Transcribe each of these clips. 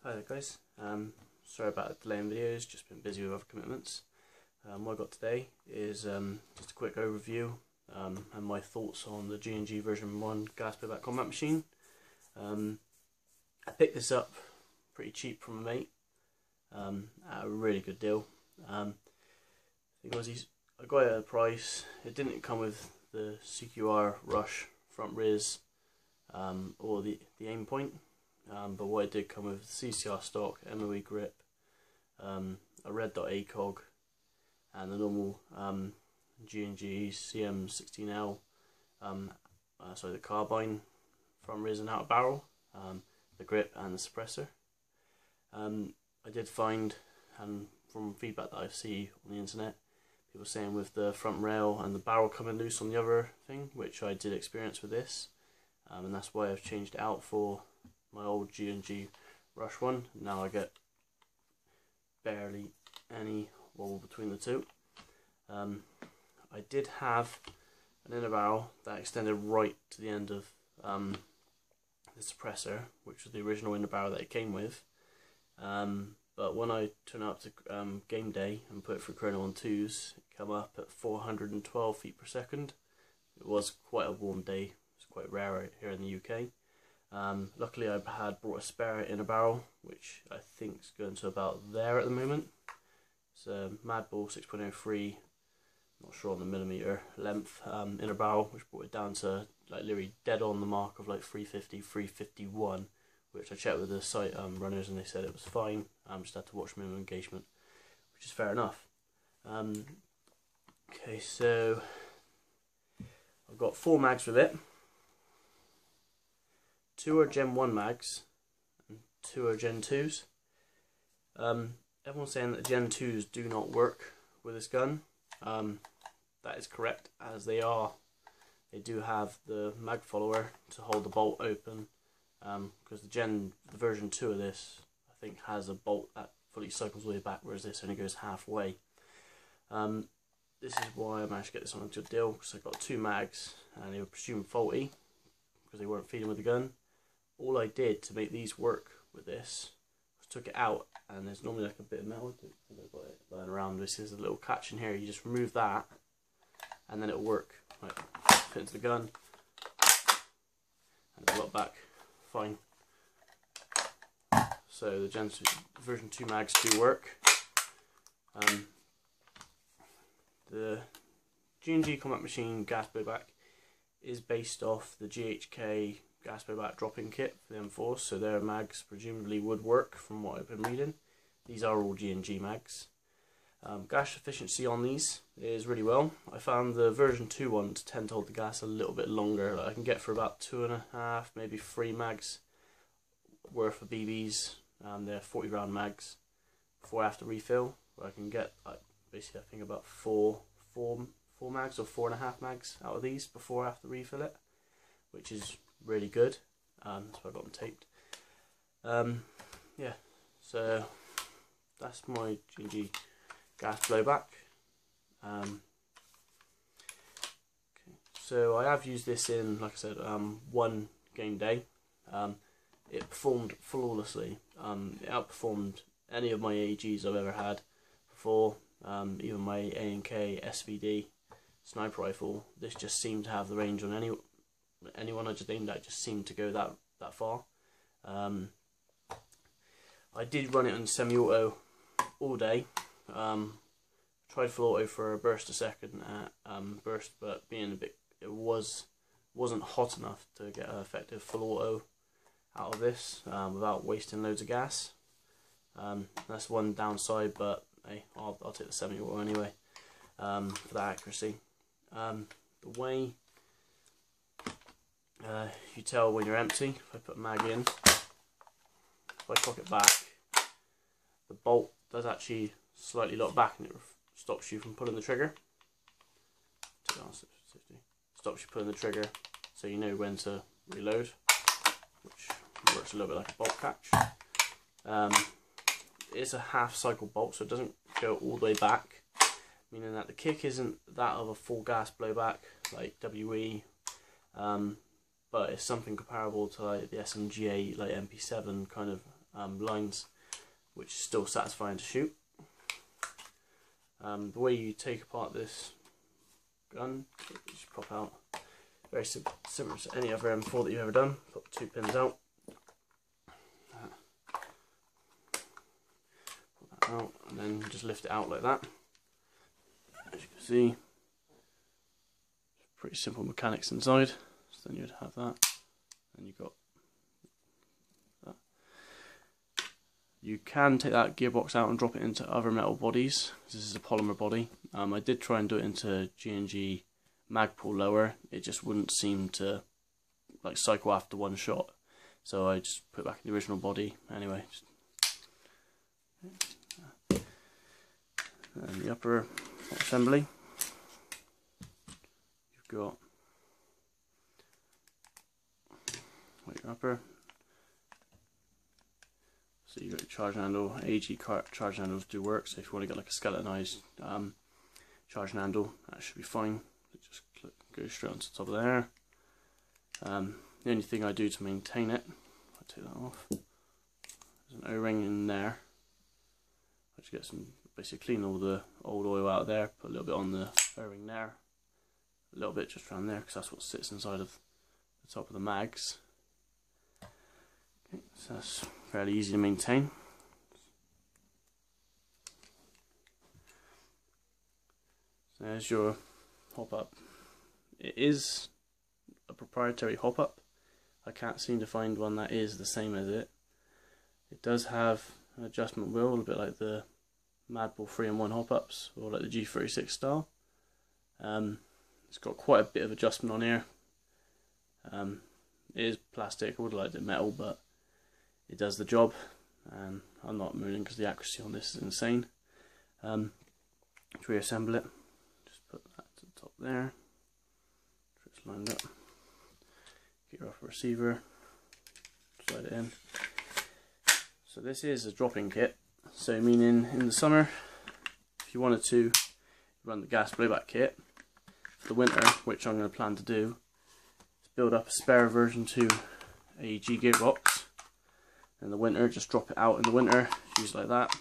Hi there guys, sorry about the delay in videos, just been busy with other commitments. What I got today is just a quick overview and my thoughts on the G&G version 1 gas blowback combat machine. I picked this up pretty cheap from a mate at a really good deal. I got it at a price. It didn't come with the CQR Rush front riz or the aim point. But what it did come with CCR stock, MOE grip, a red dot ACOG, and the normal G&G CM16L, the carbine front riz and outer barrel, the grip and the suppressor. I did find, and from feedback that I see on the internet, people saying with the front rail and the barrel coming loose on the other thing, which I did experience with this, and that's why I've changed it out for my old G&G Rush one. Now I get barely any wobble between the two. I did have an inner barrel that extended right to the end of the suppressor, which was the original inner barrel that it came with. But when I turned up to game day and put it through chrono on 2s, it came up at 412 feet per second. It was quite a warm day. It's quite rare here in the UK. Luckily I had brought a spare inner barrel, which I think is going to about there at the moment. It's a Mad Bull 6.03, not sure on the millimeter length, inner barrel, which brought it down to like literally dead on the mark of like 350, 351, which I checked with the site runners and they said it was fine. Just had to watch minimum engagement, which is fair enough. Okay, so I've got 4 mags with it. 2 are Gen 1 mags and 2 are Gen 2s. Everyone's saying that Gen 2s do not work with this gun. That is correct, as they do have the mag follower to hold the bolt open, because the version 2 of this I think has a bolt that fully cycles all the way back, whereas this only goes halfway. This is why I managed to get this on a good deal, because I got 2 mags and they were presumed faulty because they weren't feeding with the gun. All I did to make these work with this was took it out, and there's normally like a bit of metal, I've got it lying around. This is a little catch in here, you just remove that and then it'll work. Like, fit into the gun and it'll lock back fine. So the version 2 mags do work. The G&G combat machine gas blowback is based off the GHK gas blowback drop-in kit for the M4, so their mags presumably would work from what I've been reading. These are all G&G mags. Gas efficiency on these is really well. I found the version 2 ones tend to hold the gas a little bit longer. Like I can get for about 2.5, maybe 3 mags worth of BBs. They're 40 round mags before after refill, where I can get basically I think about 4 mags or 4.5 mags out of these before after refill it, which is really good. That's why I got them taped. Yeah, so that's my G&G gas blowback. Okay. So I have used this in, like I said, 1 game day. It performed flawlessly. It outperformed any of my AEGs I've ever had before, even my A&K SVD sniper rifle. This just seemed to have the range on anyone I just aimed at, just seemed to go that far. I did run it on semi-auto all day. Tried full auto for a burst a second at burst, but it wasn't hot enough to get an effective full auto out of this without wasting loads of gas. That's one downside, but hey, I'll take the semi-auto anyway for that accuracy. The way you tell when you're empty, if I put a mag in, if I cock it back, the bolt does actually slightly lock back and it stops you from pulling the trigger. Stops you pulling the trigger, so you know when to reload, which works a little bit like a bolt catch. It's a half cycle bolt, so it doesn't go all the way back, meaning that the kick isn't that of a full gas blowback like WE, but it's something comparable to like the SMG8, like MP7 kind of lines, which is still satisfying to shoot. The way you take apart this gun, just pop out, very similar to any other M4 that you've ever done. Pop the 2 pins out, pop that out, and then just lift it out like that. As you can see, pretty simple mechanics inside. So then you'd have that, and you've got that. You can take that gearbox out and drop it into other metal bodies. This is a polymer body. I did try and do it into G&G Magpul lower. It just wouldn't seem to like cycle after one shot, so I just put it back in the original body anyway. And the upper assembly, you've got your upper. So you've got your charge handle. AG charge handles do work, so if you want to get like a skeletonized charge handle, that should be fine. It just goes straight onto the top of there. The only thing I do to maintain it, I take that off, there's an O-ring in there. I just get some, basically clean all the old oil out of there, put a little bit on the O-ring there, a little bit just around there, because that's what sits inside of the top of the mags. Okay, so that's fairly easy to maintain. So there's your hop-up. It is a proprietary hop-up. I can't seem to find one that is the same as it. It does have an adjustment wheel, a little bit like the Magpul 3-in-1 hop-ups, or like the G36 style. It's got quite a bit of adjustment on here. It is plastic. I would have liked it metal, but it does the job, and I'm not mooning because the accuracy on this is insane. To reassemble it, just put that to the top there, so it's lined up. Get your upper receiver, slide it in. So this is a drop-in kit, so meaning in the summer, if you wanted to run the gas blowback kit, for the winter, which I'm going to plan to do, is build up a spare version 2 AEG gearbox. In the winter, just drop it out in the winter, use it like that,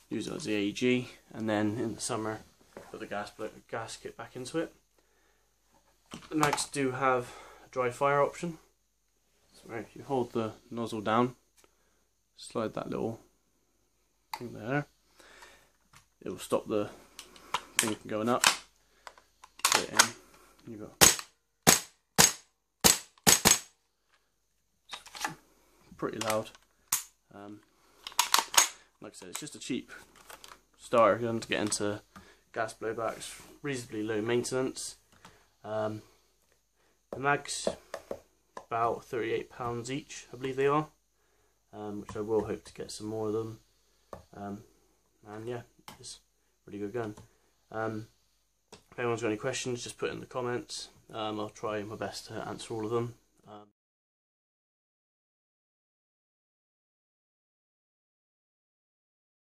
use it as the AEG, and then in the summer, put the gas kit back into it. The mags do have a dry fire option, so if you hold the nozzle down, slide that little thing there, it will stop the thing from going up, put it in, you got pretty loud. Like I said, it's just a cheap starter gun to get into gas blowbacks, reasonably low maintenance. The mags, about £38 each, I believe they are, which I will hope to get some more of them. And yeah, it's a really good gun. If anyone's got any questions, just put it in the comments. I'll try my best to answer all of them.